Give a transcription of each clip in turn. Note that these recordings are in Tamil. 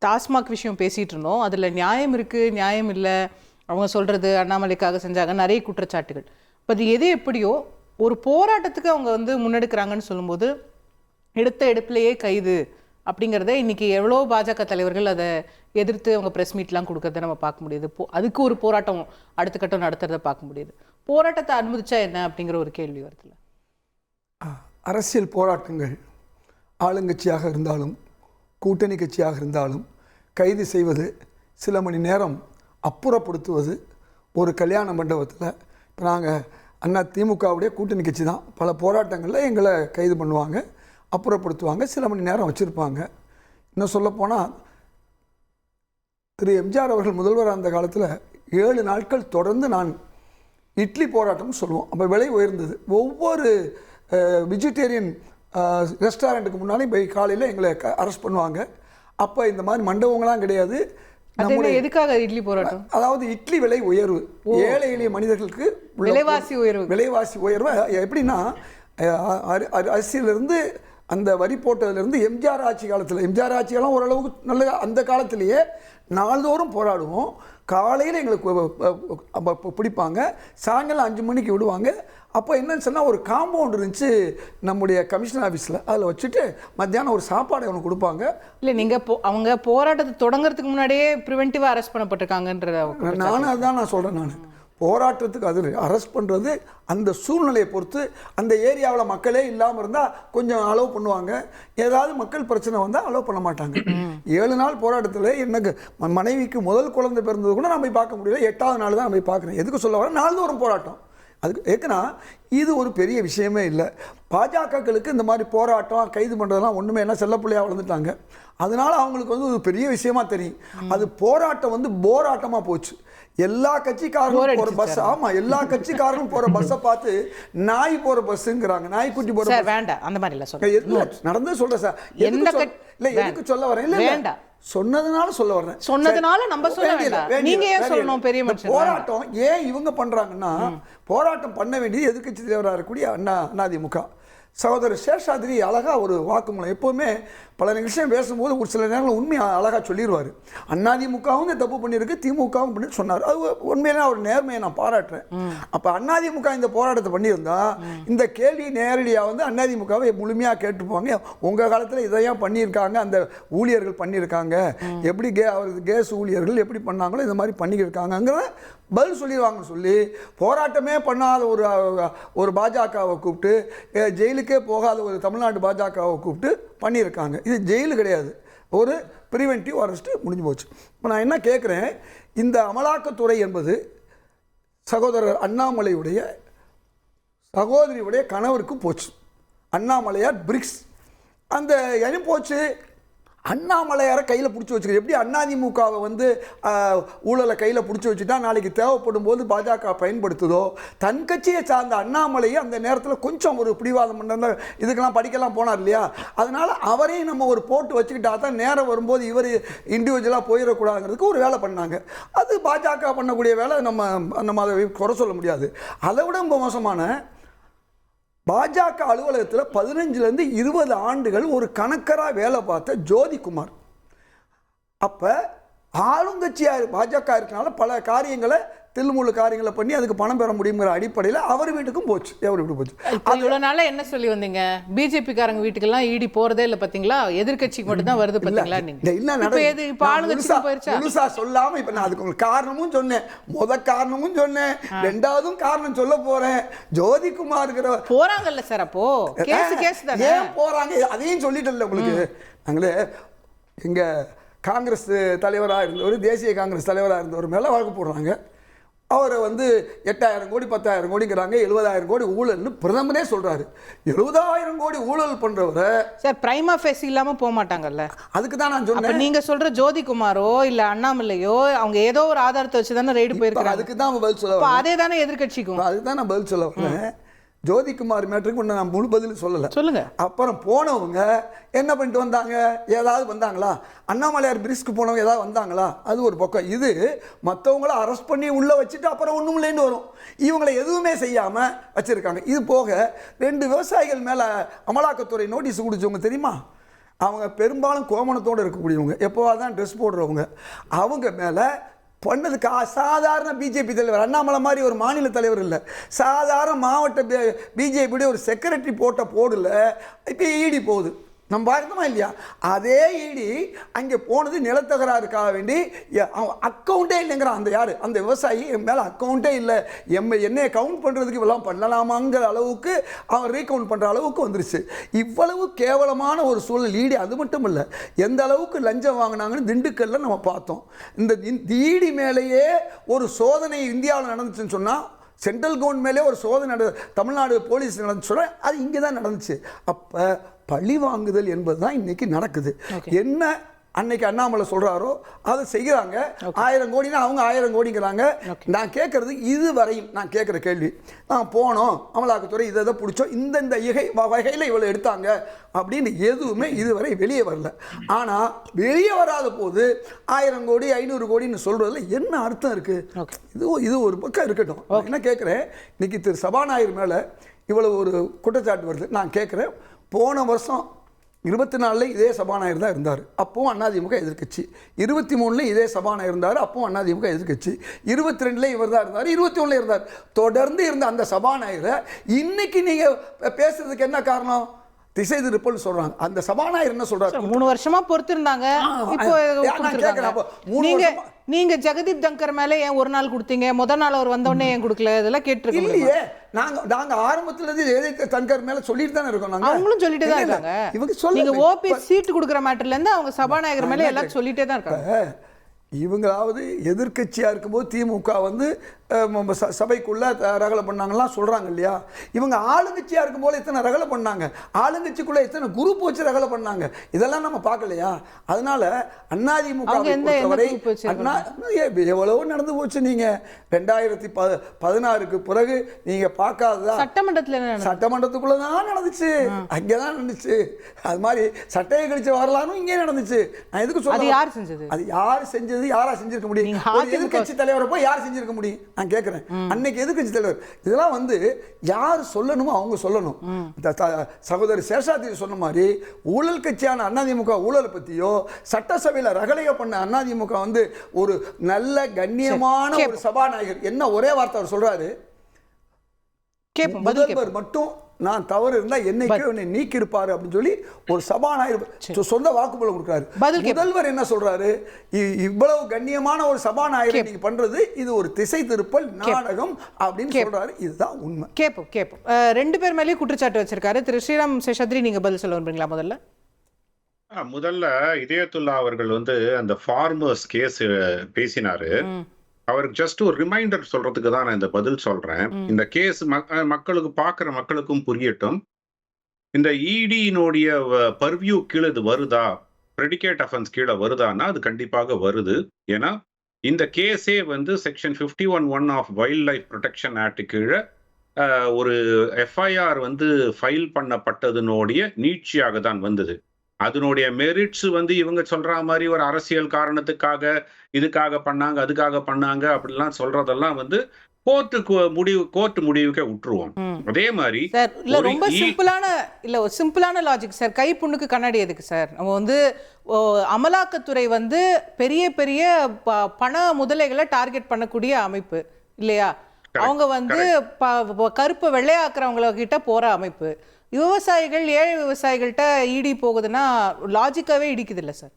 டாஸ்மாக் விஷயம் பேசிகிட்டு இருந்தோம். அதில் நியாயம் இருக்குது, நியாயம் இல்லை, அவங்க சொல்கிறது அண்ணாமலைக்காக செஞ்சாங்க, நிறைய குற்றச்சாட்டுகள். இப்போ அது எது எப்படியோ ஒரு போராட்டத்துக்கு அவங்க வந்து முன்னெடுக்கிறாங்கன்னு சொல்லும்போது எடுத்த எடுப்பிலேயே கைது அப்படிங்கிறத இன்றைக்கி எவ்வளோ பாஜக தலைவர்கள் அதை எதிர்த்து அவங்க ப்ரெஸ் மீட்லாம் கொடுக்கறத நம்ம பார்க்க முடியுது. அதுக்கு ஒரு போராட்டம் அடுத்த கட்டம் நடத்துறத பார்க்க முடியுது. போராட்டத்தை அனுமதிச்சா என்ன அப்படிங்கிற ஒரு கேள்வி வருதுல்ல. அரசியல் போராட்டங்கள் ஆளுங்கட்சியாக இருந்தாலும் கூட்டணி கட்சியாக இருந்தாலும் கைது செய்வது, சில மணி நேரம் அப்புறப்படுத்துவது, ஒரு கல்யாண மண்டபத்தில் இப்போ நாங்கள் திமுகவுடைய கூட்டணி கட்சி தான், பல போராட்டங்களில் எங்களை கைது பண்ணுவாங்க, அப்புறப்படுத்துவாங்க, சில மணி நேரம் வச்சுருப்பாங்க. இன்னும் சொல்லப்போனால் திரு எம்ஜிஆர் அவர்கள் முதல்வர் அந்த காலத்தில் 7 நாட்கள் தொடர்ந்து நான் இட்லி போராட்டம்னு சொல்லுவோம். அப்போ விலை உயர்ந்தது. ஒவ்வொரு வெஜிடேரியன் ரெஸ்டாரண்ட்டுக்கு முன்னாலும் போய் காலையில் எங்களை அரெஸ்ட் பண்ணுவாங்க. அப்போ இந்த மாதிரி மண்டபங்களாம் கிடையாது. எதுக்காக இட்லி போராட்டம்? அதாவது இட்லி விலை உயர்வு, ஏழை எளிய மனிதர்களுக்கு விலைவாசி உயர்வு. எப்படின்னா அரிசியிலிருந்து அந்த வரி போட்டதுலேருந்து எம்ஜிஆர் ஆட்சி காலம் ஓரளவுக்கு நல்ல, அந்த காலத்திலேயே நாள்தோறும் போராடுவோம். காலையில் எங்களுக்கு பிடிப்பாங்க, சாயங்காலம் 5 மணிக்கு விடுவாங்க. அப்போ என்னன்னு சொன்னால் ஒரு காம்பவுண்ட் இருந்துச்சு நம்முடைய கமிஷனர் ஆஃபீஸில், அதில் வச்சுட்டு மத்தியானம் ஒரு சாப்பாடு அவனுக்கு கொடுப்பாங்க. இல்லை, நீங்கள் அவங்க போராட்டத்தை தொடங்குறதுக்கு முன்னாடியே ப்ரிவென்டிவாக அரெஸ்ட் பண்ணப்பட்டிருக்காங்கன்ற அதுதான் நான் சொல்கிறேன். போராட்டத்துக்கு அது அரெஸ்ட் பண்ணுறது அந்த சூழ்நிலையை பொறுத்து. அந்த ஏரியாவில் மக்களே இல்லாமல் இருந்தால் கொஞ்சம் அலோவ் பண்ணுவாங்க, ஏதாவது மக்கள் பிரச்சனை வந்தால் அலோவ் பண்ண மாட்டாங்க. 7 நாள் போராட்டத்தில் எனக்கு மனைவிக்கு முதல் குழந்தை பிறந்தது கூட நான் போய் பார்க்க முடியல. 8வது நாள் தான் நான் போய் பார்க்குறேன். எதுக்கு சொல்ல வரேன், நாள்தோறும் போராட்டம். அதுக்கு ஏன்னா இது ஒரு பெரிய விஷயமே இல்லை. பாஜகக்களுக்கு இந்த மாதிரி போராட்டம் கைது பண்ணுறதுலாம் ஒன்றுமே என்ன, செல்லப்பிள்ளையாக வளர்ந்துட்டாங்க. அதனால் அவங்களுக்கு வந்து ஒரு பெரிய விஷயமா தெரியும். அது போராட்டம் வந்து போராட்டமாக போச்சு. எல்லா கட்சிக்காரரும் போற பஸ், ஆமா எல்லா கட்சிக்காரரும் போற பஸ்ஸை பார்த்து நாய் போற பஸ்ஸுங்கிறாங்க, நாய்க்குட்டி போற பஸ். வேண்டாம், அந்த மாதிரி இல்லை சொல்றேன், நடந்து சொல்றேன் சார். எதுக்கு சொல்ல வரேன், இல்லை வேண்டாம் சொன்னதுனால சொல்ல வரேன். சொன்னதுனால நம்ம சொல்ல வேண்டாம், நீங்க ஏன் சொல்லணும்? பெரிய மனுஷன் போராட்டம் ஏன் இவங்க பண்றாங்கன்னா, போராட்டம் பண்ண வேண்டியது எதிர்க்கட்சி தலைவராக இருக்கக்கூடிய அதிமுக சகோதரர் சேஷாத்ரி அழகா ஒரு வாக்குமூலம், எப்போவுமே பல நிகழ்ச்சியும் பேசும்போது ஒரு சில நேரங்கள் உண்மையை அழகாக சொல்லிடுவார். அதிமுகவும் இந்த தப்பு பண்ணியிருக்கு, திமுகவும் பண்ணி சொன்னார். அது உண்மையிலே அவர் நேர்மையை நான் பாராட்டுறேன். அப்போ அதிமுக இந்த போராட்டத்தை பண்ணியிருந்தா இந்த கேள்வி நேரடியாக வந்து அதிமுகவை முழுமையாக கேட்டுப்பாங்க. உங்கள் காலத்தில் இதையும் பண்ணியிருக்காங்க, அந்த ஊழியர்கள் பண்ணியிருக்காங்க, எப்படி அவருக்கு கேஸ் ஊழியர்கள் எப்படி பண்ணாங்களோ இந்த மாதிரி பண்ணியிருக்காங்கிற பதில் சொல்லிடுவாங்கன்னு சொல்லி, போராட்டமே பண்ணாத ஒரு பாஜகவை கூப்பிட்டு, ஜெயிலுக்கே போகாத ஒரு தமிழ்நாடு பாஜகவை கூப்பிட்டு பண்ணியிருக்காங்க. இது ஜெயிலு கிடையாது, ஒரு ப்ரிவென்டிவ் அரெஸ்ட்டு முடிஞ்சு போச்சு. இப்போ நான் என்ன கேட்குறேன், இந்த அமலாக்கத்துறை என்பது சகோதரர் அண்ணாமலையுடைய சகோதரியுடைய கணவருக்கு போச்சு. அண்ணாமலையார் பிரிக்ஸ் அந்த இடம் போச்சு. அண்ணாமலையாரை கையில் பிடிச்சி வச்சுருக்கு. எப்படி அதிமுகவை வந்து ஊழலை கையில் பிடிச்சி வச்சுட்டா நாளைக்கு தேவைப்படும் போது பாஜக பயன்படுத்துதோ, தன் கட்சியை சார்ந்த அண்ணாமலையை அந்த நேரத்தில் கொஞ்சம் ஒரு பிடிவாதம் பண்ண இதுக்கெல்லாம் படிக்கலாம் போனார் இல்லையா, அதனால் அவரையும் நம்ம ஒரு போட்டு வச்சுக்கிட்டா தான் நேரம் வரும்போது இவர் இண்டிவிஜுவலாக போயிடக்கூடாதுங்கிறதுக்கு ஒரு வேலை பண்ணாங்க. அது பாஜக பண்ணக்கூடிய வேலை, நம்ம அதை குறை சொல்ல முடியாது. அதை விட ரொம்ப மோசமான, பாஜக அலுவலகத்தில் 15லேருந்து 20 ஆண்டுகள் ஒரு கணக்கராக வேலை பார்த்த ஜோதிகுமார், அப்போ ஆளுங்கட்சியாக பாஜக இருக்கனால பல காரியங்களை தில்முழு காரியங்களை பண்ணி அதுக்கு பணம் பெற முடியுங்கிற அடிப்படையில் அவர் வீட்டுக்கும் போச்சு. எவர் வீட்டுக்கு போச்சு? இவ்வளோ நாளாக என்ன சொல்லி வந்தீங்க, பிஜேபிக்காரங்க வீட்டுக்கெல்லாம் இடி போகிறதே இல்லை பார்த்தீங்களா, எதிர்கட்சிக்கு மட்டும் தான் வருது பார்த்தீங்களா? நீங்கள் இல்லை முழுசா சொல்லாமல் இப்போ நான் அதுக்கு உங்களுக்கு காரணமும் சொன்னேன், காரணமும் சொன்னேன், 2வதும் காரணம் சொல்ல போகிறேன். ஜோதிகுமார்ங்கிற போகிறாங்கல்ல சார், அப்போ கேஸ் தான் ஏன் போகிறாங்க அதையும் சொல்லிட்டு உங்களுக்கு. நாங்களே எங்கள் காங்கிரஸ் தலைவராக இருந்தவர், தேசிய காங்கிரஸ் தலைவராக இருந்தவர் மேலே வழக்கு போடுறாங்க. அவரை வந்து 8000 கோடி 10,000 கோடிங்கிறாங்க, 70,000 கோடி ஊழல்னு பிரதமரே சொல்றாரு. 70,000 கோடி ஊழல் பண்றவரை சார் பிரைமா ஃபேஸ் இல்லாம போக மாட்டாங்கல்ல. அதுக்கு தான் நான் சொன்னேன். நீங்க சொல்ற ஜோதிகுமாரோ இல்ல அண்ணாமலையோ அவங்க ஏதோ ஒரு ஆதாரத்தை வச்சு தானே ரைடு போயிருக்காங்க. அதுக்கு தான் பதில் சொல்ல, அதே தானே எதிர்கட்சிக்கும். அதுக்கு தான் நான் பதில் சொல்ல வரேன். ஜோதிகுமார் மேட்ருக்கு ஒன்று நான் முழு பதில் சொல்லலை. சொல்லுங்க. அப்புறம் போனவங்க என்ன பண்ணிட்டு வந்தாங்க, ஏதாவது வந்தாங்களா? அண்ணாமலையார் பிரிஸ்க்கு போனவங்க ஏதாவது வந்தாங்களா? அது ஒரு பக்கம். இது மற்றவங்கள அரெஸ்ட் பண்ணி உள்ளே வச்சுட்டு அப்புறம் ஒன்றும் இல்லைன்னு வரும். இவங்களை எதுவுமே செய்யாமல் வச்சுருக்காங்க. இது போக 2 விவசாயிகள் மேலே அமலாக்கத்துறை நோட்டீஸ் கொடுத்தவங்க தெரியுமா? அவங்க பெரும்பாலும் கோமணத்தோடு இருக்கக்கூடியவங்க, எப்போவாதான் ட்ரெஸ் போடுறவங்க, அவங்க மேலே பண்ணதுக்கு சாதாரண பிஜேபி தலைவர் அண்ணாமலை மாதிரி ஒரு மாநில தலைவர் இல்லை, சாதாரண மாவட்ட பிஜேபியுடைய ஒரு செக்ரட்டரி போட்ட போடல இப்போ இடி போகுது. நம்ம பார்த்தோமா இல்லையா? அதே இடி அங்கே போனது நிலத்தகராறுக்காக வேண்டி அவன் அக்கௌண்ட்டே இல்லைங்கிறான். அந்த யார் அந்த விவசாயி என் மேலே அக்கௌண்ட்டே இல்லை, என்னையை கவுண்ட் பண்ணுறதுக்கு இவ்வளோ பண்ணலாமாங்கிற அளவுக்கு அவன் ரீகவுண்ட் பண்ணுற அளவுக்கு வந்துருச்சு. இவ்வளவு கேவலமான ஒரு சூழல் ஈடி. அது மட்டும் இல்லை, எந்த அளவுக்கு லஞ்சம் வாங்கினாங்கன்னு திண்டுக்கல்ல நம்ம பார்த்தோம். இந்த ஈடி மேலேயே ஒரு சோதனை இந்தியாவில் நடந்துச்சுன்னு சொன்னால், சென்ட்ரல் கவர்மெண்ட் மேலே ஒரு சோதனை தமிழ்நாடு போலீஸ் நடந்துச்சு சொன்னால் அது இங்கே தான் நடந்துச்சு. அப்போ பழி வாங்குதல் என்பது தான் இன்னைக்கு நடக்குது. என்ன அன்னைக்கு அண்ணாமலை சொல்றாரோ அதை செய்கிறாங்க. 1000 கோடினா அவங்க 1000 கோடிங்கிறாங்க. நான் கேட்கறது இதுவரையில் நான் கேட்குற கேள்வி, நான் போனோம் அமலாக்கத்துறை இதை பிடிச்சோம் இந்த வகையில் இவ்வளோ எடுத்தாங்க அப்படின்னு எதுவுமே இதுவரை வெளியே வரல. ஆனால் வெளியே வராத போது 1000 கோடி 500 கோடின்னு சொல்றதுல என்ன அர்த்தம் இருக்கு? இது ஒரு பக்கம் இருக்கட்டும். என்ன கேட்குறேன், இன்னைக்கு திரு சபாநாயகர் மேலே இவ்வளவு ஒரு குற்றச்சாட்டு வருது. நான் கேட்குறேன், போன வருஷம் 24 இதே சபாநாயகர் தான் இருந்தார், அப்பவும் அதிமுக எதிர்க்கட்சி. 23 இதே சபாநாயகர் இருந்தார், அப்பவும் அதிமுக எதிர்க்கட்சி. 22 இவர் தான் இருந்தார், 21 இருந்தார். தொடர்ந்து இருந்த அந்த சபாநாயகரை இன்னைக்கு நீங்க பேசுறதுக்கு என்ன காரணம்? திசை திருப்பல் சொல்றாங்க. அந்த சபாநாயகர் என்ன சொல்றாரு? 3 வருஷமா பொறுத்திருந்தாங்க. இப்போ நீங்க ஜெகதீப் தங்கர் மேல ஏன் ஒரு நாள் கொடுத்தீங்க, முதல் நாள் அவர் வந்த உடனே ஏன் கொடுக்கல? இதெல்லாம் கேட்டிருக்கோம் இல்லையே. நாங்க ஆரம்பத்துல இருந்து ஜெகதீப் தங்கர் மேல சொல்லிட்டு தானே இருக்கோம். நாங்க அவங்களும் சொல்லிட்டே தான் இருக்காங்க. இவங்க சொல்ல நீங்க ஓபி சீட் கொடுக்குற மேட்டர்ல இருந்து அவங்க சபாநாயகர் மேல எல்லாரும் சொல்லிட்டே தான் இருக்காங்க. இவங்களாவது எதிர்கட்சியாக இருக்கும்போது திமுக வந்து சபைக்குள்ளே ரகலை பண்ணாங்கலாம் சொல்கிறாங்க இல்லையா? இவங்க ஆளுங்கட்சியாக இருக்கும்போது எத்தனை ரகலை பண்ணாங்க, ஆளுங்கட்சிக்குள்ளே எத்தனை குரூப் வச்சு ரகலை பண்ணாங்க, இதெல்லாம் நம்ம பார்க்கலையா? அதனால அதிமுக பொறுத்தவரை எவ்வளவோ நடந்து போச்சு. நீங்கள் 2016க்கு பிறகு நீங்கள் பார்க்காததா? சட்டமன்றத்துக்குள்ளே தான் நடந்துச்சு, அங்கே தான் நடந்துச்சு. அது மாதிரி சட்டையை கழிச்சு வரலான்னு இங்கே நடந்துச்சு. நான் எதுக்கு சொல்ல, யார் செஞ்சது? அது யார் செஞ்சது? யாரா செஞ்சிருக்க முடியும்? எதிர்கட்சி தலைவரை போய் யார் செஞ்சிருக்க முடியும்? நான் கேட்கிறேன். அன்னைக்கு எதிர்கட்சி தலைவர் இதெல்லாம் வந்து யார் சொல்லணுமோ அவங்க சொல்லணும். சகோதரி சேஷாத்ரி சொன்ன மாதிரி ஊழல் கட்சியான அதிமுக ஊழலை பத்தியோ, சட்டசபையில் ரகளைய பண்ண அதிமுக வந்து ஒரு நல்ல கண்ணியமான ஒரு சபாநாயகர் என்ன ஒரே வார்த்தை அவர் சொல்றாரு, முதல்வர் மட்டும் நான் தவறு இருந்தா என்னைக்கோ என்னை நீக்கி இருப்பாரு அப்படின்னு சொல்லி ஒரு சபாநாயகர் சொந்த வாக்குமூலம் கொடுக்கிறாரு. முதல்வர் என்ன சொல்றாரு, இவ்வளவு கண்ணியமான ஒரு சபாநாயகர் நீங்க பண்றது இது ஒரு திசை திருப்பல் நாடகம் அப்படின்னு சொல்றாரு. இதுதான் உண்மை. கேப்போம் 2 பேர் மேலேயும் குற்றச்சாட்டு வச்சிருக்காரு. திரு ஸ்ரீராம் சேஷாத்ரி, நீங்க பதில் சொல்ல விரும்புறீங்களா? முதல்ல இதயத்துல்லா அவர்கள் வந்து அந்த ஃபார்மர்ஸ் கேஸ் பேசினாரு. அவருக்கு ஜஸ்ட் ஒரு ரிமைண்டர் சொல்றதுக்கு தான் நான் இந்த பதில் சொல்றேன். இந்த கேஸ் மக்களுக்கு பார்க்குற மக்களுக்கும் புரியட்டும். இந்த இடியினுடைய பர்வியூ கீழே இது வருதா, ப்ரெடிகேட் அஃபென்ஸ் கீழே வருதான்னா அது கண்டிப்பாக வருது. ஏன்னா இந்த கேஸே வந்து section 51(1) of wild life protection act கீழே ஒரு எஃப்ஐஆர் வந்து ஃபைல் பண்ணப்பட்டதுனுடைய நீட்சியாக தான் வந்தது. அதனுடைய மெரிட்ஸ் வந்து இவங்க சொல்ற மாதிரி ஒரு அரசியல் காரணத்துக்காக இதுக்காக பண்ணாங்க அதுக்காக பண்ணாங்க அப்படிலாம் சொல்றதெல்லாம் வந்து கோர்ட் முடிவுக்கே விட்டுருவோம். அதே மாதிரி ரொம்ப சிம்பிளான லாஜிக் சார். கை புண்ணுக்கு கண்ணாடி எதுக்கு சார்? நம்ம வந்து அமலாக்கத்துறை வந்து பெரிய பெரிய பண முதலைகளை டார்கெட் பண்ணக்கூடிய அமைப்பு இல்லையா? அவங்க வந்து கருப்பை வெள்ளையாக்குறவங்கள கிட்ட போற அமைப்பு. விவசாயிகள், ஏழை விவசாயிகள்கிட்ட இடி போகுதுன்னா லாஜிக்காவே இடிக்குது இல்லை சார்?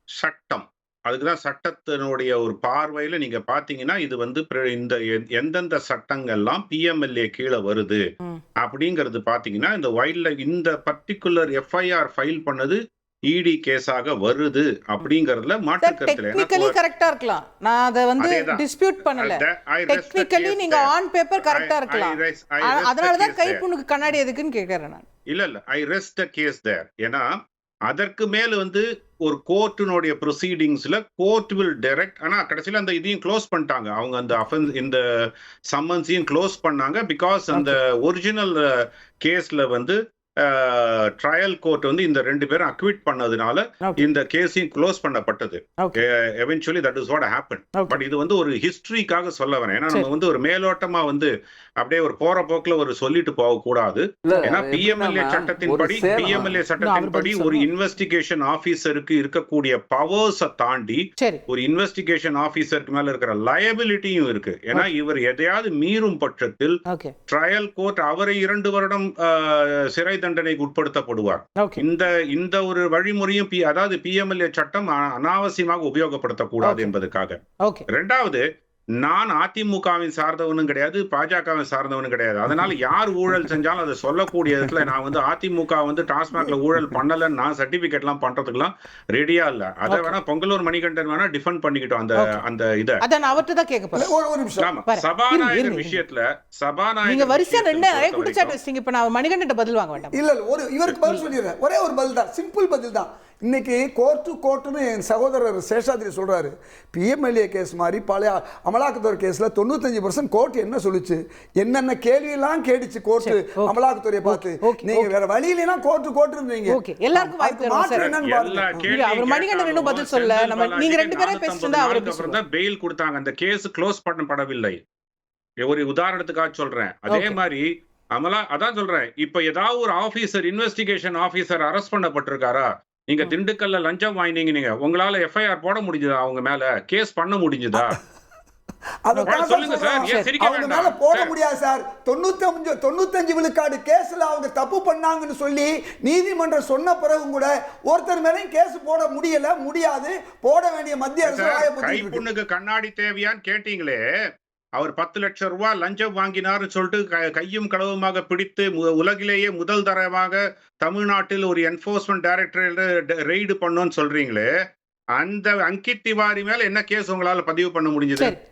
சட்டம் அதுக்குதான் சட்டத்தினுடைய ஒரு பார்வையில நீங்க பாத்தீங்கன்னா இது வந்து இந்த எந்தெந்த சட்டங்கள்லாம் பிஎம்எல்ஏ கீழே வருது அப்படிங்கிறது பாத்தீங்கன்னா இந்த வைல்ட் லைஃப் இந்த பர்டிகுலர் எஃப்ஐஆர் ஃபைல் பண்ணது இடி கேஸாக வருது அப்படிங்கறதுல மாற்று கருத்து டெக்னிக்கலி கரெக்ட்டா இருக்கலாம். நான் அத வந்து டிஸ்பியூட் பண்ணல. டெக்னிக்கலி நீங்க ஆன் பேப்பர் கரெக்ட்டா இருக்கலாம். அதனால தான் கைப்புண்ணுக்கு கண்ணாடி எதுக்குன்னு கேக்குறேன் நான். இல்ல ஐ ரெஸ்ட் தி கேஸ் தேர். ஏன்னா அதற்கு மேல வந்து ஒரு கோர்ட்டினுடைய ப்ரொசீடிங்ஸ்ல கோர்ட் வில் டைரக்ட். ஆனா கடைசியில அந்த இதையும் க்ளோஸ் பண்ணிட்டாங்க. அவங்க அந்த அஃபென்ஸ் இந்த சம்மன்ஸையும் க்ளோஸ் பண்ணாங்க. பிகாஸ் அந்த ஒரிஜினல் கேஸ்ல வந்து ட்ரையல் கோர்ட் வந்து இந்த 2 பேரும் அக்விட் பண்ணதுனால Okay. இந்த கேஸையும் க்ளோஸ் பண்ணப்பட்டது. Okay. Eventually that is what happen. Okay. But இது வந்து ஒரு ஹிஸ்டரிக்காக சொல்ல வரேன். ஏன்னா சரி. நம்ம வந்து ஒரு மேலோட்டமா வந்து அப்படியே ஒரு போற போக்குல ஒரு சொல்லிட்டு போக கூடாது. இல்ல ஏன்னா அது பிஎம்எல்ஏ எப்படின்னா ஒரு சட்டத்தின்படி சேலம் பிஎம்எல்ஏ அவர் சட்டத்தின்படி பதில் ஒரு சொல்லணும். இன்வெஸ்டிகேஷன் ஆபீசருக்கு இருக்கக்கூடிய பவர்ஸை தாண்டி சரி. ஒரு இன்வெஸ்டிகேஷன் ஆபீசருக்கு மேல இருக்கிற லயபிலிட்டியும் இருக்கு. ஏன்னா இவர் எதையாவது மீறும் பட்சத்தில் ஓகே ட்ரையல் கோர்ட் அவரை 2 வருடம் சிறை தண்டனைக்கு உட்படுத்தப்படுவார். ஓகே இந்த ஒரு வழிமுறையும் அதாவது பிஎம்எல்ஏ சட்டம் அனாவசியமாக உபயோகப்படுத்தக்கூடாது Okay. என்பதற்காக. ஓகே ரெண்டாவது, நான் அதிமுகவின் சார்ந்தவனும் கிடையாது, பாஜகவின் சார்ந்தவனும் கிடையாது. அதனால யார் ஊழல் செஞ்சாலும் அதை சொல்லக்கூடிய இடத்துல நான் வந்து அதிமுக வந்து டாஸ்மாக்ல ஊழல் பண்ணலன்னு நான் சர்டிபிகேட் எல்லாம் பண்றதுக்குலாம் ரெடியா இல்ல. அதை Okay. வேணா பொங்கலூர் மணிகண்டன் வேணா டிஃபெண்ட் பண்ணிக்கிட்டோம் அந்த Okay. அந்த இதை. அதான் நான் அவர்கிட்ட தான் கேட்க போறேன். ஒரு நிமிஷம். ஆமா, பாரு. சபாநாயகர் இருங்க. விஷயத்துல நீங்க சபாநாயகர் வரிசையா விஷயத்தை ரெண்டு நிறைய பொறுத்த குற்றச்சாட்டு வரைக்கும் வச்சிட்டீங்க. இப்ப நான் மணிகண்டன் பதில் வாங்க வேண்டாம். இல்ல இல்ல, ஒரு இவருக்கு பதில் சொல்லிடுறேன். ஒரே ஒரு பதில் தான், சிம்பிள் பதில் தான். இன்னைக்கு கோர்ட்டுன்னு என் சகோதரர் சேஷாத்ரி சொல்றாரு. பிஎம்எல்ஏ கேஸ் மாதிரி பழைய அமலாக்கத்துறை கேஸ்ல 95% கோர்ட் என்ன சொல்லுச்சு, என்னென்ன கேள்வியெல்லாம் கேட்டுச்சு கோர்ட்டு சரி, okay. அமலாக்கத்துறையை பார்த்து. Okay, நீங்க okay. வேற வழி இல்லைன்னா கோர்ட்டுன்றீங்க. Okay, எல்லாருக்கும் வாய்ப்பு அதுக்கு தருவோம் மாற்று சார். என்னன்னு எல்லா பாருங்க. கேள்வியும் அவர் மணிகண்டன் இன்னும் பதில் கேட்டாலும் சொல்ல. செந்தில் நம்ம நீங்க பாலாஜிக்கு 2 பேரே பேசிட்டு 450 இருந்தா அவர் நாளுக்கு அப்புறம் தான் பெயில் கொடுத்தாங்க. அந்த கேஸ் க்ளோஸ் பண்ணப்படவில்லை. ஒரு உதாரணத்துக்காக சொல்றேன். அதே Okay. மாதிரி அதான் சொல்றேன். இப்ப ஏதாவது ஒரு ஆபீசர், இன்வெஸ்டிகேஷன் ஆபீசர் அரெஸ்ட் பண்ணப்பட்டிருக்காரா? நீங்க திண்டுக்கல்ல லஞ்சம் வாங்கினீங்க, நீங்க உங்களால எஃப்ஐஆர் போட முடிஞ்சதா? அவங்க மேல கேஸ் பண்ண முடிஞ்சதா? அதைத்தான் சொல்லுங்க சார், சொல்றேன். ஏன் சிரிக்க அவங்க மேல வேண்டாம் போட சார்? முடியாது சார். 95 விழுக்காடு கேஸ்ல அவங்க தப்பு பண்ணாங்கன்னு சொல்லி நீதிமன்றம் சொன்ன பிறகும் கூட ஒருத்தர் மேலேயும் கேஸ் போட முடியாது. போட வேண்டிய மத்திய அரசு சார், வாயப்பத்திட்டு இருக்கு. கைப்புண்ணுக்கு கண்ணாடி தேவையான்னு கேட்டீங்களே. அவர் 10 லட்சம் ரூபாய் லஞ்சம் வாங்கினார்னு சொல்லிட்டு கையும் களவுமாக பிடித்து உலகிலேயே முதல் தரமாக தமிழ்நாட்டில் ஒரு என்ஃபோர்ஸ்மெண்ட் டைரக்டரேட் ரெய்டு பண்ணோன்னு சொல்றீங்களே, அந்த அங்கித் திவாரி மேல என்ன கேஸ் உங்களால பதிவு பண்ண முடிஞ்சது? சரி